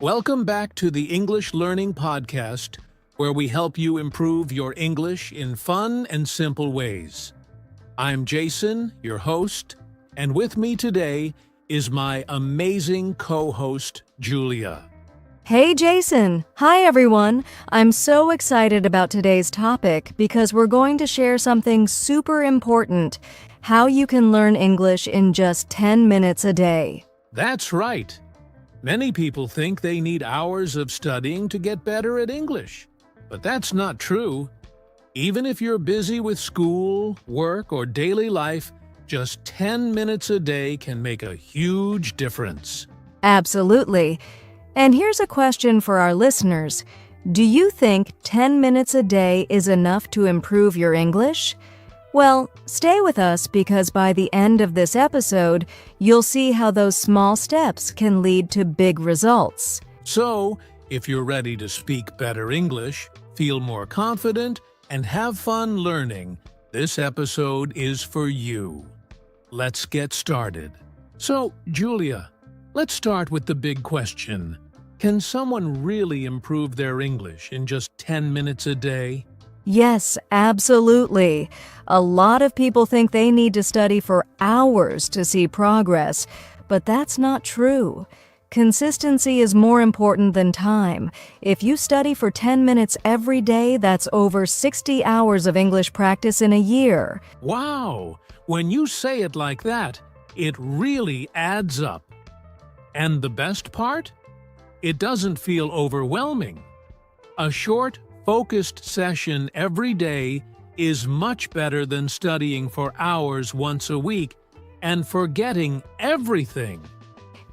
Welcome back to the English Learning Podcast, where we help you improve your English in fun and simple ways. I'm Jason, your host, and with me today is my amazing co-host, Julia. Hey Jason! Hi everyone! I'm so excited about today's topic because we're going to share something super important, how you can learn English in just 10 minutes a day. That's right. Many people think they need hours of studying to get better at English, but that's not true. Even if you're busy with school, work, or daily life, just 10 minutes a day can make a huge difference. Absolutely. And here's a question for our listeners. Do you think 10 minutes a day is enough to improve your English? Well, stay with us because by the end of this episode, you'll see how those small steps can lead to big results. So, if you're ready to speak better English, feel more confident, and have fun learning, this episode is for you. Let's get started. So, Julia, let's start with the big question. Can someone really improve their English in just 10 minutes a day? Yes, absolutely. A lot of people think they need to study for hours to see progress, but that's not true. Consistency is more important than time. If you study for 10 minutes every day, that's over 60 hours of English practice in a year. Wow! When you say it like that, it really adds up. And the best part? It doesn't feel overwhelming. A short, focused session every day is much better than studying for hours once a week and forgetting everything.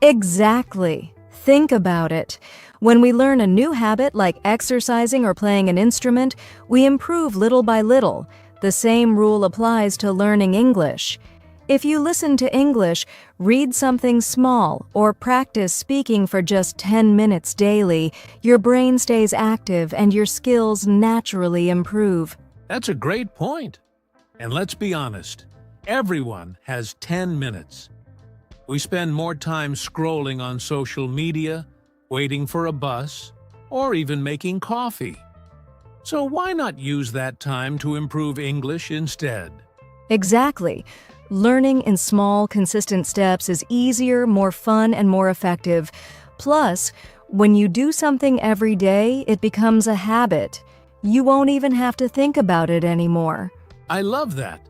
Exactly. Think about it. When we learn a new habit like exercising or playing an instrument, we improve little by little. The same rule applies to learning English. If you listen to English, read something small, or practice speaking for just 10 minutes daily, your brain stays active and your skills naturally improve. That's a great point. And let's be honest, everyone has 10 minutes. We spend more time scrolling on social media, waiting for a bus, or even making coffee. So why not use that time to improve English instead? Exactly. Learning in small, consistent steps is easier, more fun, and more effective. Plus, when you do something every day, it becomes a habit. You won't even have to think about it anymore. I love that.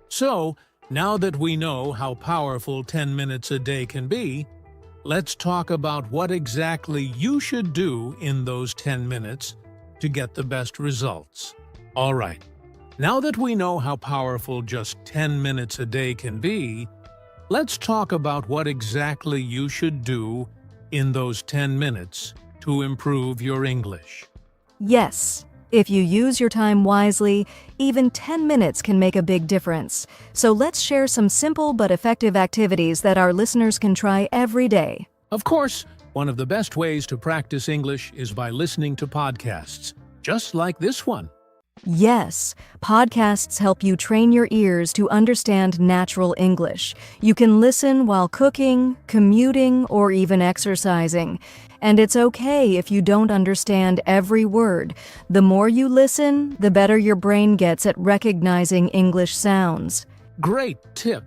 So, now that we know how powerful 10 minutes a day can be, let's talk about what exactly you should do in those 10 minutes to get the best results. All right. Now that we know how powerful just 10 minutes a day can be, let's talk about what exactly you should do in those 10 minutes to improve your English. Yes, if you use your time wisely, even 10 minutes can make a big difference. So let's share some simple but effective activities that our listeners can try every day. Of course, one of the best ways to practice English is by listening to podcasts, just like this one. Yes, podcasts help you train your ears to understand natural English. You can listen while cooking, commuting, or even exercising. And it's okay if you don't understand every word. The more you listen, the better your brain gets at recognizing English sounds. Great tip!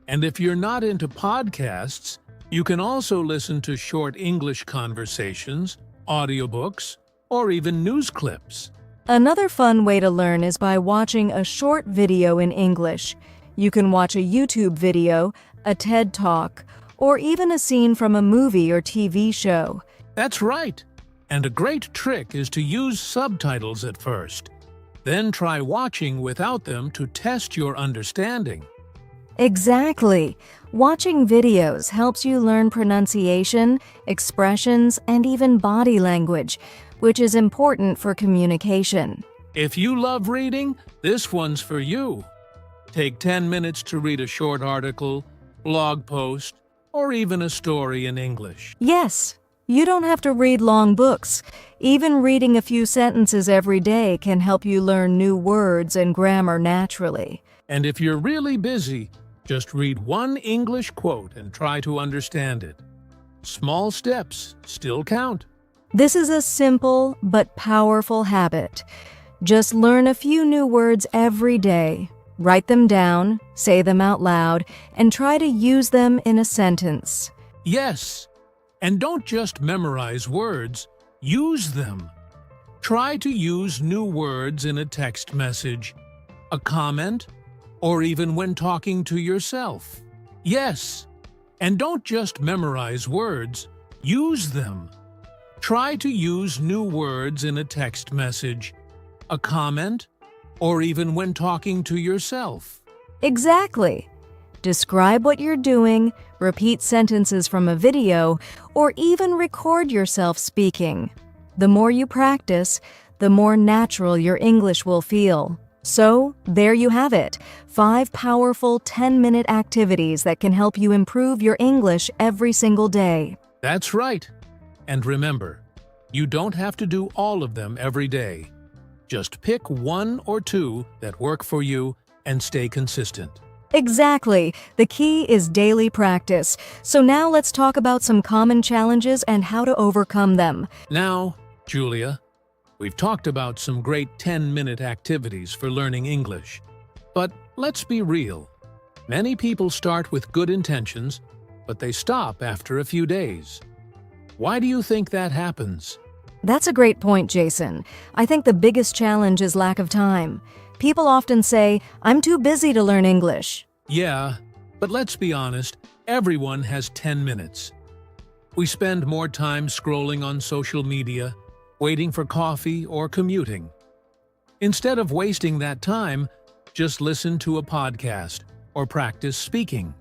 And if you're not into podcasts, you can also listen to short English conversations, audiobooks, or even news clips. Another fun way to learn is by watching a short video in English. You can watch a YouTube video, a TED Talk, or even a scene from a movie or TV show. That's right. And a great trick is to use subtitles at first. Then try watching without them to test your understanding. Exactly. Watching videos helps you learn pronunciation, expressions, and even body language, which is important for communication. If you love reading, this one's for you. Take 10 minutes to read a short article, blog post, or even a story in English. Yes, you don't have to read long books. Even reading a few sentences every day can help you learn new words and grammar naturally. And if you're really busy, just read one English quote and try to understand it. Small steps still count. This is a simple but powerful habit. Just learn a few new words every day. Write them down, say them out loud, and try to use them in a sentence. Yes, and don't just memorize words, use them. Try to use new words in a text message, a comment, or even when talking to yourself. Yes, and don't just memorize words, use them. Try to use new words in a text message, a comment, or even when talking to yourself. Exactly. Describe what you're doing, repeat sentences from a video, or even record yourself speaking. The more you practice, the more natural your English will feel. So, there you have it, 5 powerful 10-minute activities that can help you improve your English every single day. That's right. And remember, you don't have to do all of them every day. Just pick 1 or 2 that work for you and stay consistent. Exactly. The key is daily practice. So now let's talk about some common challenges and how to overcome them. Now, Julia, we've talked about some great 10-minute activities for learning English. But let's be real. Many people start with good intentions, but they stop after a few days. Why do you think that happens? That's a great point, Jason. I think the biggest challenge is lack of time. People often say, "I'm too busy to learn English." Yeah, but let's be honest, everyone has 10 minutes. We spend more time scrolling on social media, waiting for coffee, or commuting. Instead of wasting that time, just listen to a podcast or practice speaking.